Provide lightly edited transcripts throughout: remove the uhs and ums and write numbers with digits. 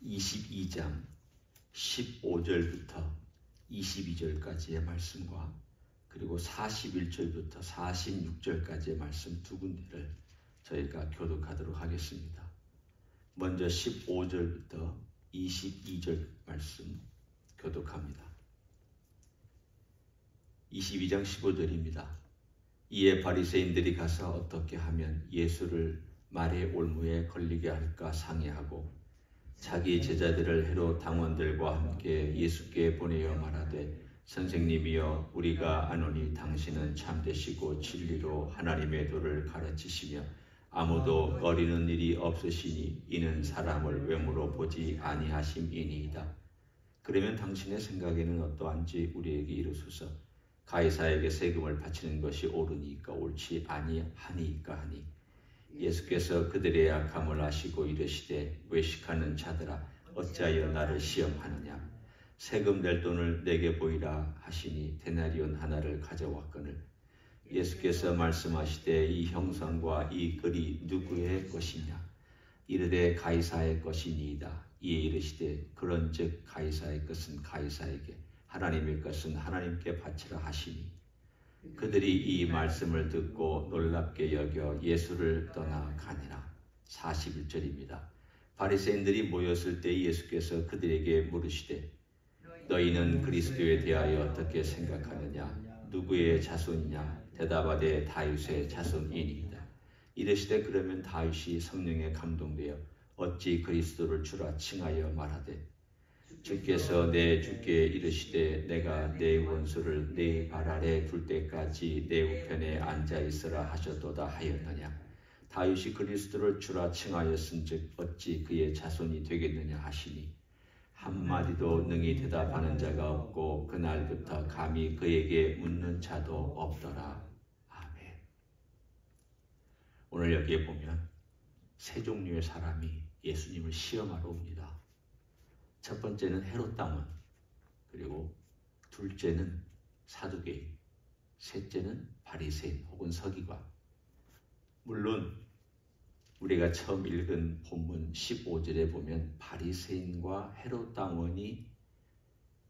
22장 15절부터 22절까지의 말씀과 그리고 41절부터 46절까지의 말씀 두 군데를 저희가 교독하도록 하겠습니다. 먼저 15절부터 22절 말씀 교독합니다. 22장 15절입니다. 이에 바리새인들이 가서 어떻게 하면 예수를 말의 올무에 걸리게 할까 상의하고 자기 제자들을 헤롯 당원들과 함께 예수께 보내어 말하되 선생님이여 우리가 아노니 당신은 참되시고 진리로 하나님의 도를 가르치시며 아무도 꺼리는 일이 없으시니 이는 사람을 외모로 보지 아니하심이니이다. 그러면 당신의 생각에는 어떠한지 우리에게 이르소서. 가이사에게 세금을 바치는 것이 옳으니까 옳지 아니하니까 하니 예수께서 그들의 약함을 아시고 이르시되 외식하는 자들아 어찌하여 나를 시험하느냐. 세금 낼 돈을 내게 보이라 하시니 데나리온 하나를 가져왔거늘 예수께서 말씀하시되 이 형상과 이 글이 누구의 것이냐. 이르되 가이사의 것이니이다. 이에 이르시되 그런즉 가이사의 것은 가이사에게 하나님의 것은 하나님께 바치라 하시니 그들이 이 말씀을 듣고 놀랍게 여겨 예수를 떠나 가니라. 41절입니다. 바리새인들이 모였을 때 예수께서 그들에게 물으시되 너희는 그리스도에 대하여 어떻게 생각하느냐. 누구의 자손이냐. 대답하되 다윗의 자손이니이다. 이르시되 그러면 다윗이 성령에 감동되어 어찌 그리스도를 주라 칭하여 말하되 주께서 내 주께 이르시되 내가 내 원수를 네 발 아래 둘 때까지 내 우편에 앉아 있으라 하셨도다 하였느냐. 다윗이 그리스도를 주라 칭하였은즉 어찌 그의 자손이 되겠느냐 하시니 한마디도 능히 대답하는 자가 없고 그날부터 감히 그에게 묻는 자도 없더라. 아멘. 오늘 여기에 보면 세 종류의 사람이 예수님을 시험하러 옵니다. 첫 번째는 헤롯 당원, 그리고 둘째는 사두개인, 셋째는 바리새인 혹은 서기관. 물론 우리가 처음 읽은 본문 15절에 보면 바리새인과 헤롯 당원이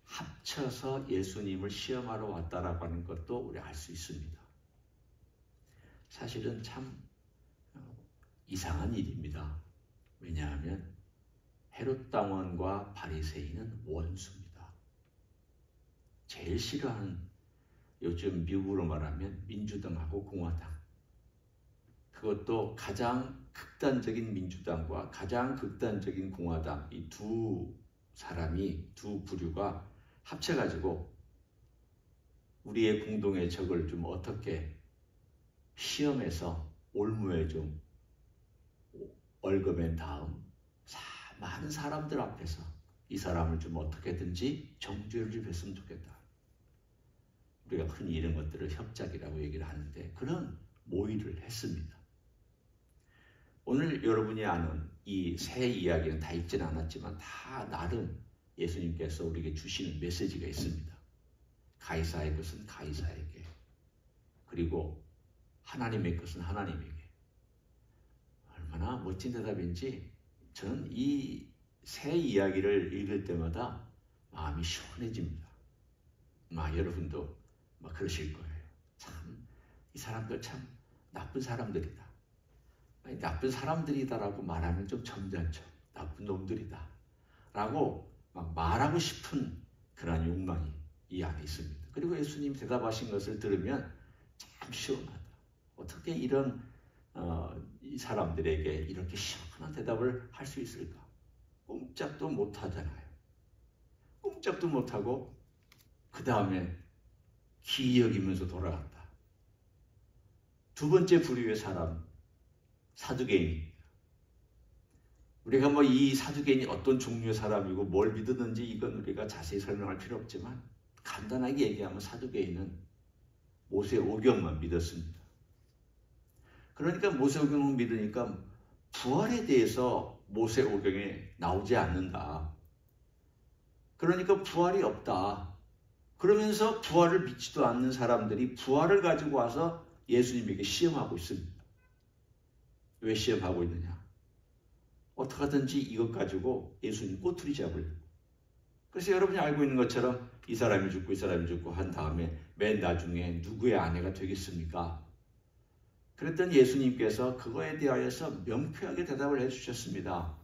합쳐서 예수님을 시험하러 왔다라고 하는 것도 우리 알 수 있습니다. 사실은 참 이상한 일입니다. 왜냐하면 헤롯 당원과 바리새인은 원수입니다. 제일 싫어하는, 요즘 미국으로 말하면 민주당하고 공화당, 그것도 가장 극단적인 민주당과 가장 극단적인 공화당, 이 두 사람이, 두 부류가 합쳐가지고 우리의 공동의 적을 좀 어떻게 시험해서 올무에 좀 얽어맨 다음 많은 사람들 앞에서 이 사람을 좀 어떻게든지 정죄를 좀 했으면 좋겠다. 우리가 흔히 이런 것들을 협작이라고 얘기를 하는데 그런 모의를 했습니다. 오늘 여러분이 아는 이 세 이야기는 다 읽지는 않았지만 다 나름 예수님께서 우리에게 주시는 메시지가 있습니다. 가이사의 것은 가이사에게, 그리고 하나님의 것은 하나님에게. 얼마나 멋진 대답인지 저는 이 새 이야기를 읽을 때마다 마음이 시원해집니다. 여러분도 그러실 거예요. 참, 이 사람들 참 나쁜 사람들이다. 나쁜 사람들이다라고 말하면 좀 점잖죠. 나쁜 놈들이다. 라고 말하고 싶은 그런 욕망이 이 안에 있습니다. 그리고 예수님 대답하신 것을 들으면 참 시원하다. 어떻게 이런 이 사람들에게 이렇게 시원한 대답을 할 수 있을까? 꼼짝도 못하잖아요. 꼼짝도 못하고 그 다음에 기이 여기면서 돌아간다. 두 번째 부류의 사람, 사두개인입니다. 우리가 이 사두개인이 어떤 종류의 사람이고 뭘 믿었는지 이건 우리가 자세히 설명할 필요 없지만 간단하게 얘기하면 사두개인은 모세 오경만 믿었습니다. 그러니까 모세오경을 믿으니까 부활에 대해서 모세오경에 나오지 않는다. 그러니까 부활이 없다. 그러면서 부활을 믿지도 않는 사람들이 부활을 가지고 와서 예수님에게 시험하고 있습니다. 왜 시험하고 있느냐? 어떻게 하든지 이것 가지고 예수님 꼬투리 잡으려고. 그래서 여러분이 알고 있는 것처럼 이 사람이 죽고 이 사람이 죽고 한 다음에 맨 나중에 누구의 아내가 되겠습니까? 그랬더니 예수님께서 그거에 대하여서 명쾌하게 대답을 해주셨습니다.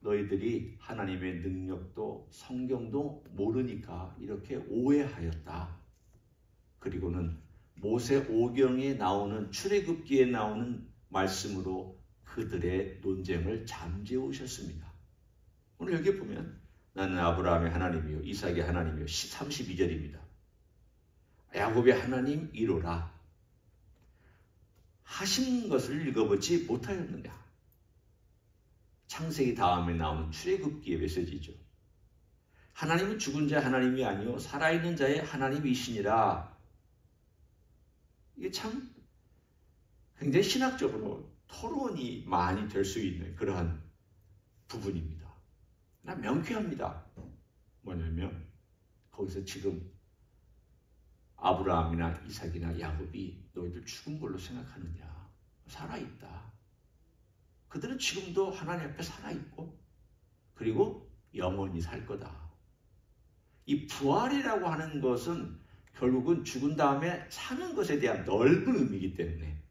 너희들이 하나님의 능력도 성경도 모르니까 이렇게 오해하였다. 그리고는 모세 오경에 나오는 출애굽기에 나오는 말씀으로 그들의 논쟁을 잠재우셨습니다. 오늘 여기 보면 나는 아브라함의 하나님이요 이삭의 하나님이요 32절입니다. 야곱의 하나님 이로라. 하신 것을 읽어보지 못하였느냐. 창세기 다음에 나오는 출애굽기의 메시지죠. 하나님은 죽은 자의 하나님이 아니요 살아있는 자의 하나님이시니라. 이게 참 굉장히 신학적으로 토론이 많이 될 수 있는 그러한 부분입니다. 나 명쾌합니다. 뭐냐면 거기서 지금 아브라함이나 이삭이나 야곱이 너희들 죽은 걸로 생각하느냐. 살아있다. 그들은 지금도 하나님 앞에 살아있고 그리고 영원히 살 거다. 이 부활이라고 하는 것은 결국은 죽은 다음에 사는 것에 대한 넓은 의미이기 때문에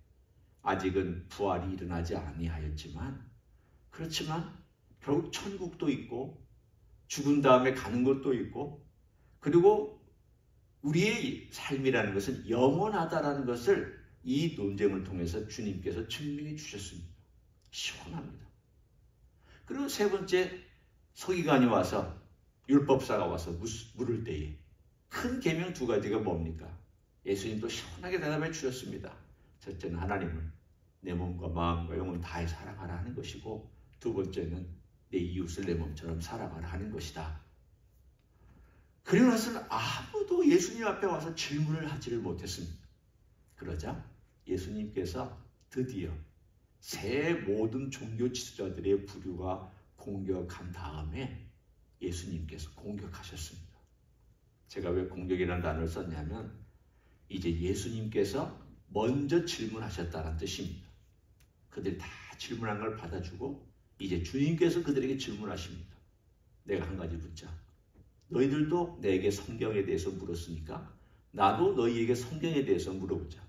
아직은 부활이 일어나지 아니하였지만 그렇지만 결국 천국도 있고 죽은 다음에 가는 것도 있고 그리고 우리의 삶이라는 것은 영원하다라는 것을 이 논쟁을 통해서 주님께서 증명해 주셨습니다. 시원합니다. 그리고 세 번째 서기관이 와서 율법사가 와서 물을 때에 큰 계명 두 가지가 뭡니까? 예수님도 시원하게 대답해 주셨습니다. 첫째는 하나님을 내 몸과 마음과 영혼 다해 사랑하라 하는 것이고 두 번째는 내 이웃을 내 몸처럼 사랑하라 하는 것이다. 그리고 나서는 아무도 예수님 앞에 와서 질문을 하지를 못했습니다. 그러자 예수님께서 드디어 새 모든 종교 지도자들의 부류가 공격한 다음에 예수님께서 공격하셨습니다. 제가 왜 공격이라는 단어를 썼냐면 이제 예수님께서 먼저 질문하셨다는 뜻입니다. 그들이 다 질문한 걸 받아주고 이제 주님께서 그들에게 질문하십니다. 내가 한 가지 묻자. 너희들도 내게 성경에 대해서 물었으니까 나도 너희에게 성경에 대해서 물어보자.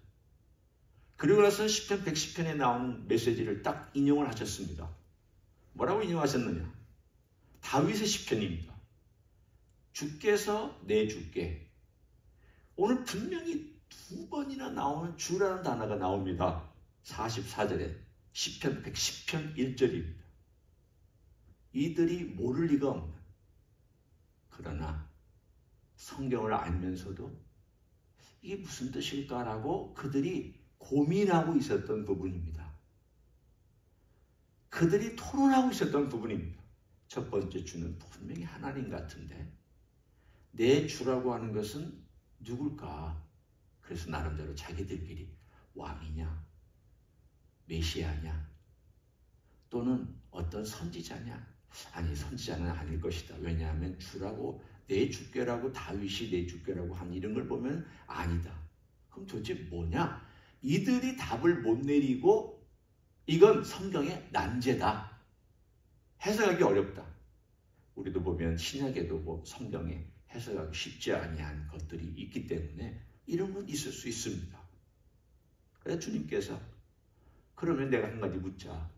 그리고 나서 시편 110편에 나오는 메시지를 딱 인용을 하셨습니다. 뭐라고 인용하셨느냐? 다윗의 시편입니다. 주께서 내 주께. 오늘 분명히 두 번이나 나오는 주라는 단어가 나옵니다. 44절에 시편 110편 1절입니다. 이들이 모를 리가 없는. 그러나 성경을 알면서도 이게 무슨 뜻일까라고 그들이 고민하고 있었던 부분입니다. 그들이 토론하고 있었던 부분입니다. 첫 번째 주는 분명히 하나님 같은데 내 주라고 하는 것은 누굴까? 그래서 나름대로 자기들끼리 왕이냐? 메시아냐? 또는 어떤 선지자냐? 아니 선지자는 아닐 것이다. 왜냐하면 주라고 내 주께라고 다윗이 내 주께라고 한 이런 걸 보면 아니다. 그럼 도대체 뭐냐? 이들이 답을 못 내리고 이건 성경의 난제다. 해석하기 어렵다. 우리도 보면 신약에도 뭐 성경에 해석하기 쉽지 아니한 것들이 있기 때문에 이런 건 있을 수 있습니다. 그래서 주님께서 그러면 내가 한 가지 묻자.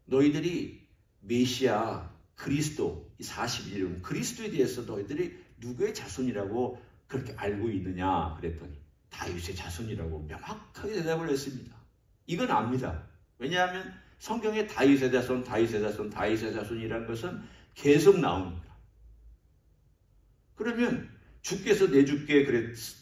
너희들이 메시아, 그리스도, 이 41년 그리스도에 대해서 너희들이 누구의 자손이라고 그렇게 알고 있느냐 그랬더니 다윗의 자손이라고 명확하게 대답을 했습니다. 이건 압니다. 왜냐하면 성경에 다윗의 자손, 다윗의 자손, 다윗의 자손이라는 것은 계속 나옵니다. 그러면 주께서 내 주께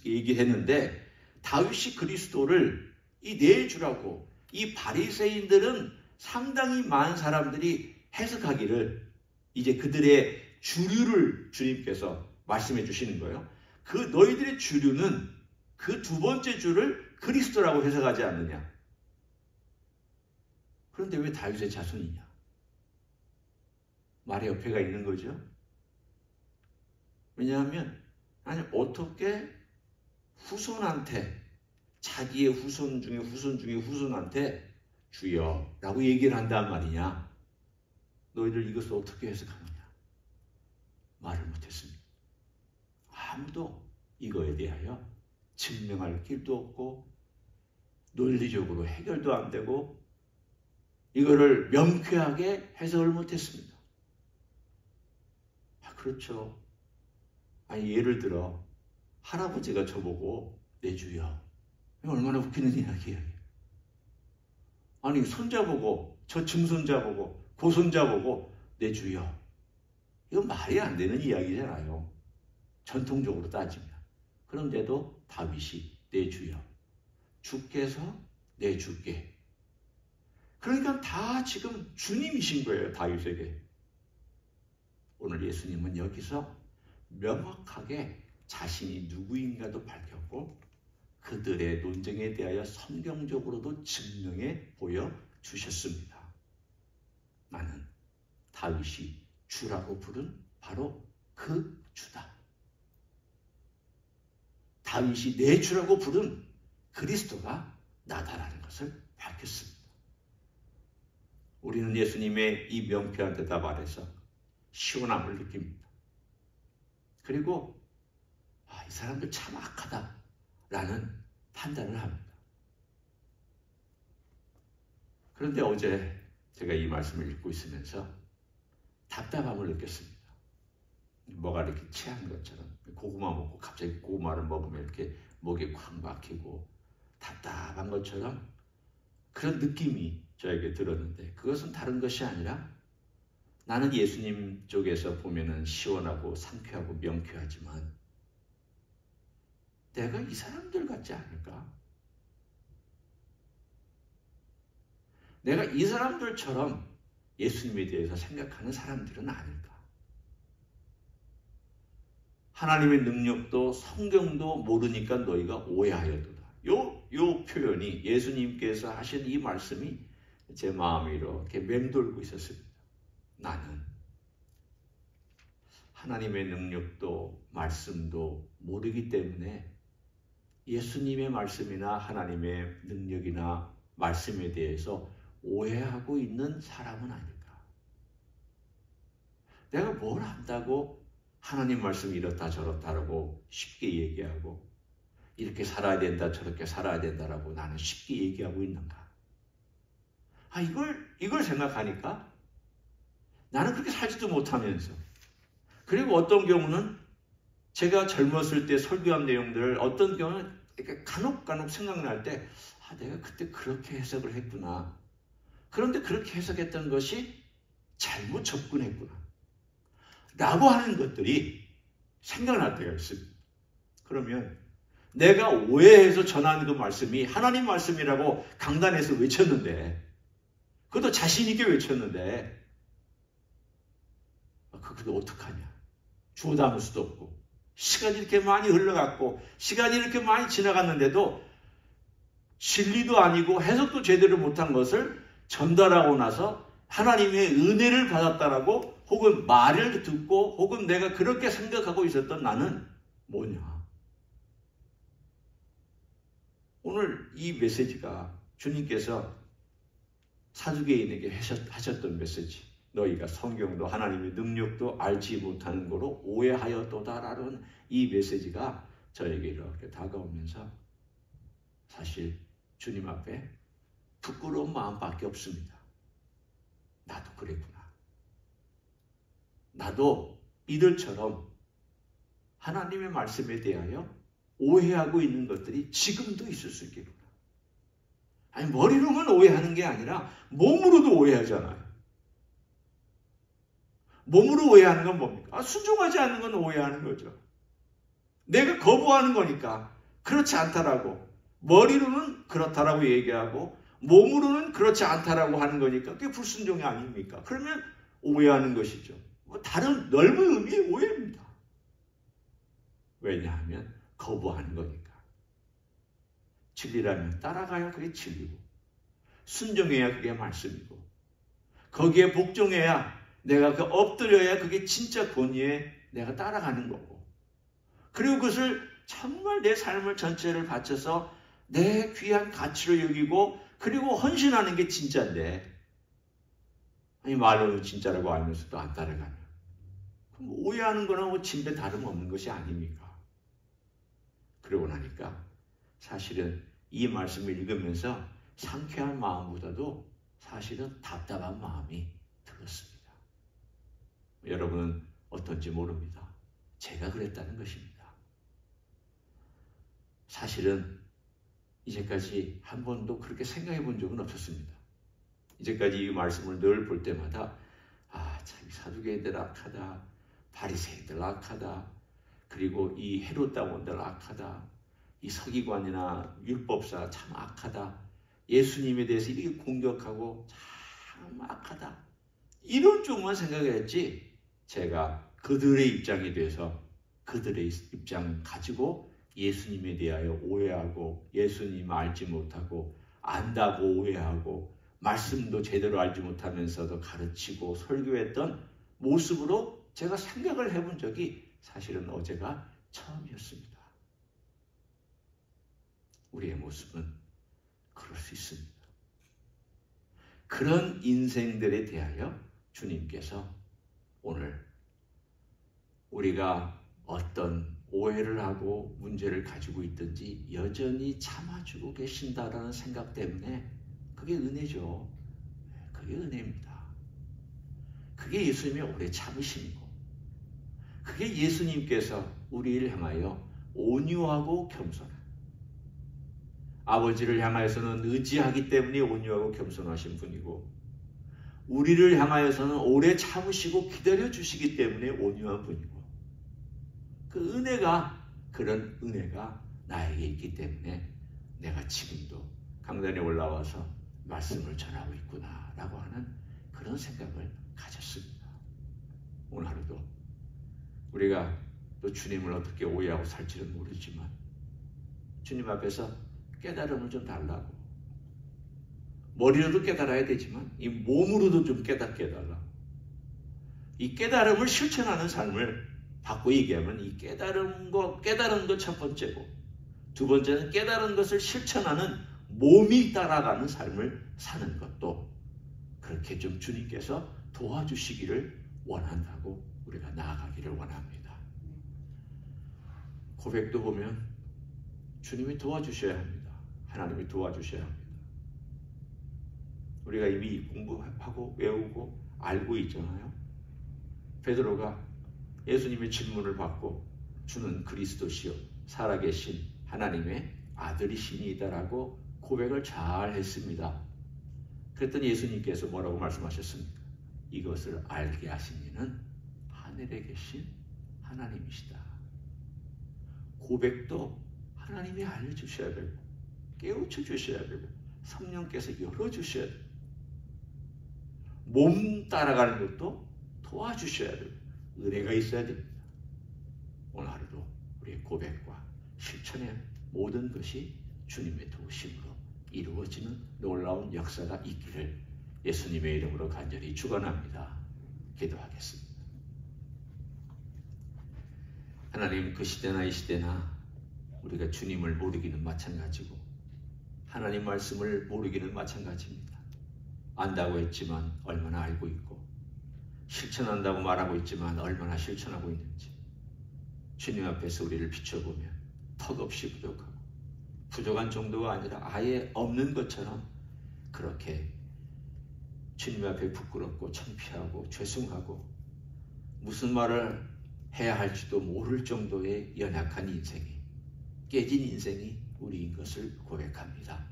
얘기했는데 다윗이 그리스도를 이 내 주라고 이 바리새인들은 상당히 많은 사람들이 해석하기를 이제 그들의 주류를 주님께서 말씀해 주시는 거예요. 그 너희들의 주류는 그 두 번째 주를 그리스도라고 해석하지 않느냐. 그런데 왜 다윗의 자손이냐? 말의 옆에가 있는 거죠. 왜냐하면 아니 어떻게 후손한테 자기의 후손 중에 후손 중에 후손한테 주여 라고 얘기를 한단 말이냐. 너희들 이것을 어떻게 해석하느냐? 말을 못했습니다. 아무도 이거에 대하여 증명할 길도 없고 논리적으로 해결도 안 되고 이거를 명쾌하게 해석을 못했습니다. 그렇죠. 아니 예를 들어 할아버지가 저보고 내 주여, 이거 얼마나 웃기는 이야기예요. 아니 손자 보고 저 증손자 보고 고손자 보고 내 주여, 이건 말이 안 되는 이야기잖아요. 전통적으로 따지면. 그런데도 다윗이 내 주여, 주께서 내 주께. 그러니까 다 지금 주님이신 거예요, 다윗에게. 오늘 예수님은 여기서 명확하게 자신이 누구인가도 밝혔고 그들의 논쟁에 대하여 성경적으로도 증명해 보여주셨습니다. 나는 다윗이 주라고 부른 바로 그 주다. 다윗이 내 주라고 부른 그리스도가 나다라는 것을 밝혔습니다. 우리는 예수님의 이 명쾌한 대답 아래서 시원함을 느낍니다. 그리고 이 사람들 참 악하다라는 판단을 합니다. 그런데 어제 제가 이 말씀을 읽고 있으면서 답답함을 느꼈습니다. 뭐가 이렇게 체한 것처럼 고구마 먹고 갑자기 고구마를 먹으면 이렇게 목에 콱 막히고 답답한 것처럼 그런 느낌이 저에게 들었는데 그것은 다른 것이 아니라 나는 예수님 쪽에서 보면은 시원하고 상쾌하고 명쾌하지만 내가 이 사람들 같지 않을까? 내가 이 사람들처럼 예수님에 대해서 생각하는 사람들은 아닐까? 하나님의 능력도 성경도 모르니까 너희가 오해하여도다. 요 표현이 예수님께서 하신 이 말씀이 제 마음에 이렇게 맴돌고 있었습니다. 나는 하나님의 능력도 말씀도 모르기 때문에 예수님의 말씀이나 하나님의 능력이나 말씀에 대해서 오해하고 있는 사람은 아닐까? 내가 뭘 안다고 하나님 말씀이 이렇다 저렇다라고 쉽게 얘기하고 이렇게 살아야 된다 저렇게 살아야 된다라고 나는 쉽게 얘기하고 있는가? 이걸 생각하니까 나는 그렇게 살지도 못하면서 그리고 어떤 경우는 제가 젊었을 때 설교한 내용들을 어떤 경우는 이렇게 간혹 생각날 때 내가 그때 그렇게 해석을 했구나. 그런데 그렇게 해석했던 것이 잘못 접근했구나. 라고 하는 것들이 생각날 때가 있습니다. 그러면 내가 오해해서 전하는 그 말씀이 하나님 말씀이라고 강단에서 외쳤는데 그것도 자신 있게 외쳤는데 그게 어떡하냐. 주워 담을 수도 없고 시간이 이렇게 많이 흘러갔고 시간이 이렇게 많이 지나갔는데도 진리도 아니고 해석도 제대로 못한 것을 전달하고 나서 하나님의 은혜를 받았다라고 혹은 말을 듣고 혹은 내가 그렇게 생각하고 있었던 나는 뭐냐. 오늘 이 메시지가 주님께서 사두개인에게 하셨던 메시지. 너희가 성경도 하나님의 능력도 알지 못하는 거로 오해하였도다라는 이 메시지가 저에게 이렇게 다가오면서 사실 주님 앞에 부끄러운 마음밖에 없습니다. 나도 그랬구나. 나도 이들처럼 하나님의 말씀에 대하여 오해하고 있는 것들이 지금도 있을 수 있겠구나. 아니 머리로만 오해하는 게 아니라 몸으로도 오해하잖아요. 몸으로 오해하는 건 뭡니까? 순종하지 않는 건 오해하는 거죠. 내가 거부하는 거니까 그렇지 않다라고 머리로는 그렇다라고 얘기하고 몸으로는 그렇지 않다라고 하는 거니까 그게 불순종이 아닙니까? 그러면 오해하는 것이죠. 다른 넓은 의미의 오해입니다. 왜냐하면 거부하는 거니까. 진리라면 따라가야 그게 진리고 순종해야 그게 말씀이고 거기에 복종해야 내가 엎드려야 그게 진짜 권위에 내가 따라가는 거고 그리고 그것을 정말 내 삶을 전체를 바쳐서 내 귀한 가치로 여기고 그리고 헌신하는 게 진짜인데 아니 말로는 진짜라고 알면서도 안 따라가면 그럼 오해하는 거나 뭐 진배 다름없는 것이 아닙니까? 그러고 나니까 사실은 이 말씀을 읽으면서 상쾌한 마음보다도 사실은 답답한 마음이 들었습니다. 여러분은 어떤지 모릅니다. 제가 그랬다는 것입니다. 사실은 이제까지 한 번도 그렇게 생각해 본 적은 없었습니다. 이제까지 이 말씀을 늘 볼 때마다 참 사두개인들 악하다, 바리새인들 악하다, 그리고 이 헤롯 당원들 악하다, 이 서기관이나 율법사 참 악하다, 예수님에 대해서 이렇게 공격하고 참 악하다, 이런 쪽만 생각했지 제가 그들의 입장이 돼서 그들의 입장 가지고 예수님에 대하여 오해하고 예수님 알지 못하고 안다고 오해하고 말씀도 제대로 알지 못하면서도 가르치고 설교했던 모습으로 제가 생각을 해본 적이 사실은 어제가 처음이었습니다. 우리의 모습은 그럴 수 있습니다. 그런 인생들에 대하여 주님께서 오늘 우리가 어떤 오해를 하고 문제를 가지고 있든지 여전히 참아주고 계신다라는 생각 때문에 그게 은혜죠. 그게 은혜입니다. 그게 예수님의 오래 참으심이고 그게 예수님께서 우리를 향하여 온유하고 겸손한 아버지를 향하여서는 의지하기 때문에 온유하고 겸손하신 분이고 우리를 향하여서는 오래 참으시고 기다려주시기 때문에 온유한 분이고 그 은혜가 그런 은혜가 나에게 있기 때문에 내가 지금도 강단에 올라와서 말씀을 전하고 있구나 라고 하는 그런 생각을 가졌습니다. 오늘 하루도 우리가 또 주님을 어떻게 오해하고 살지는 모르지만 주님 앞에서 깨달음을 좀 달라고 머리로도 깨달아야 되지만 이 몸으로도 좀 깨닫게 해달라고 이 깨달음을 실천하는 삶을 바꿔 얘기하면 이 깨달은 것 첫 번째고 두 번째는 깨달은 것을 실천하는 몸이 따라가는 삶을 사는 것도 그렇게 좀 주님께서 도와주시기를 원한다고 우리가 나아가기를 원합니다. 고백도 보면 주님이 도와주셔야 합니다. 하나님이 도와주셔야 합니다. 우리가 이미 공부하고 외우고 알고 있잖아요. 베드로가 예수님의 질문을 받고 주는 그리스도시요 살아계신 하나님의 아들이시니이다라고 고백을 잘 했습니다. 그랬더니 예수님께서 뭐라고 말씀하셨습니까? 이것을 알게 하신 이는 하늘에 계신 하나님이시다. 고백도 하나님이 알려주셔야 되고 깨우쳐 주셔야 되고 성령께서 열어주셔야 되고 몸 따라가는 것도 도와주셔야 되고 은혜가 있어야 됩니다. 오늘 하루도 우리의 고백과 실천의 모든 것이 주님의 도우심으로 이루어지는 놀라운 역사가 있기를 예수님의 이름으로 간절히 축원합니다. 기도하겠습니다. 하나님, 그 시대나 이 시대나 우리가 주님을 모르기는 마찬가지고 하나님 말씀을 모르기는 마찬가지입니다. 안다고 했지만 얼마나 알고 있고 실천한다고 말하고 있지만 얼마나 실천하고 있는지 주님 앞에서 우리를 비춰보면 턱없이 부족하고 부족한 정도가 아니라 아예 없는 것처럼 그렇게 주님 앞에 부끄럽고 창피하고 죄송하고 무슨 말을 해야 할지도 모를 정도의 연약한 인생이 깨진 인생이 우리인 것을 고백합니다.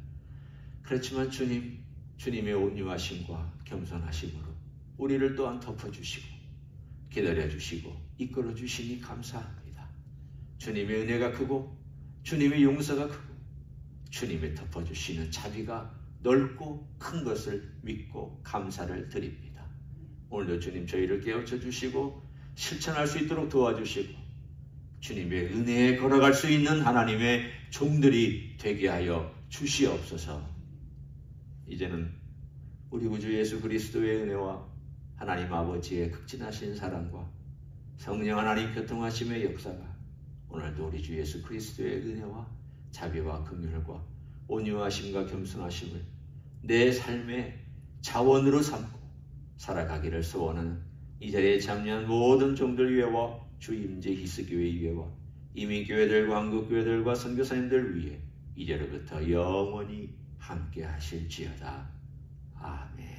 그렇지만 주님의 온유하심과 겸손하심으로 우리를 또한 덮어주시고 기다려주시고 이끌어주시니 감사합니다. 주님의 은혜가 크고 주님의 용서가 크고 주님의 덮어주시는 자비가 넓고 큰 것을 믿고 감사를 드립니다. 오늘도 주님 저희를 깨우쳐 주시고 실천할 수 있도록 도와주시고 주님의 은혜에 걸어갈 수 있는 하나님의 종들이 되게 하여 주시옵소서. 이제는 우리 구주 예수 그리스도의 은혜와 하나님 아버지의 극진하신 사랑과 성령 하나님 교통하심의 역사가 오늘도 우리 주 예수 그리스도의 은혜와 자비와 긍휼과 온유하심과 겸손하심을 내 삶의 자원으로 삼고 살아가기를 소원하는 이 자리에 참여한 모든 종들 위에와 주 임재 히스교회 위에와 이미 교회들과 한국교회들과 선교사님들 위에 이제로부터 영원히 함께 하실지어다. 아멘.